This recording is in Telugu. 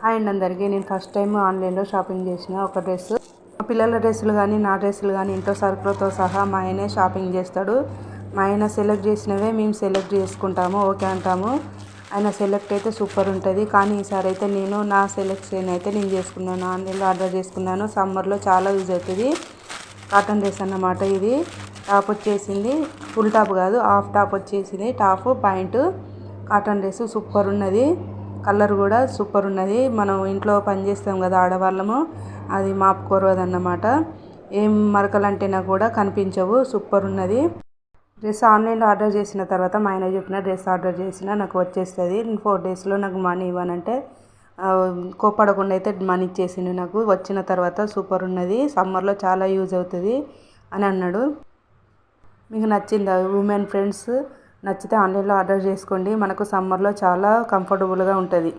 హాయ్ అండి అందరికీ. నేను ఫస్ట్ టైం ఆన్లైన్లో షాపింగ్ చేసిన ఒక డ్రెస్. మా పిల్లల డ్రెస్సులు కానీ నా డ్రెస్సులు కానీ ఇంట్లో సరుకులతో సహా మా ఆయనే షాపింగ్ చేస్తాడు. మా ఆయన సెలెక్ట్ చేసినవే మేము సెలెక్ట్ చేసుకుంటాము, ఓకే అంటాము. ఆయన సెలెక్ట్ అయితే సూపర్ ఉంటుంది. కానీ ఈసారి అయితే నేను నా సెలెక్షన్ అయితే నేను చేసుకున్నాను. ఆన్లైన్లో ఆర్డర్ చేసుకున్నాను. సమ్మర్లో చాలా యూజ్ అవుతుంది. కాటన్ డ్రెస్ అన్నమాట. ఇది టాప్ వచ్చేసింది, ఫుల్ టాప్ కాదు, హాఫ్ టాప్ వచ్చేసింది. Top point cotton dress super ఉన్నది. కలర్ కూడా సూపర్ ఉన్నది. మనం ఇంట్లో పని చేస్తాం కదా ఆడవాళ్ళము, అది మాపుకోరదు అన్నమాట. ఏం మరకలంటేనా కూడా కనిపించవు. సూపర్ ఉన్నది డ్రెస్. ఆన్లైన్లో ఆర్డర్ చేసిన తర్వాత మా ఆయన చెప్పిన డ్రెస్ ఆర్డర్ చేసిన నాకు వచ్చేస్తుంది 4 డేస్లో నాకు మనీ ఇవ్వనంటే కోప్పడకుండా అయితే మనీ ఇచ్చేసిండు నాకు. వచ్చిన తర్వాత సూపర్ ఉన్నది, సమ్మర్లో చాలా యూజ్ అవుతుంది అని అన్నాడు. మీకు నచ్చిందా ఉమెన్ ఫ్రెండ్స్? నచ్చితే ఆన్లైన్లో ఆర్డర్ చేసుకోండి. మనకు సమ్మర్లో చాలా కంఫర్టబుల్గా ఉంటుంది.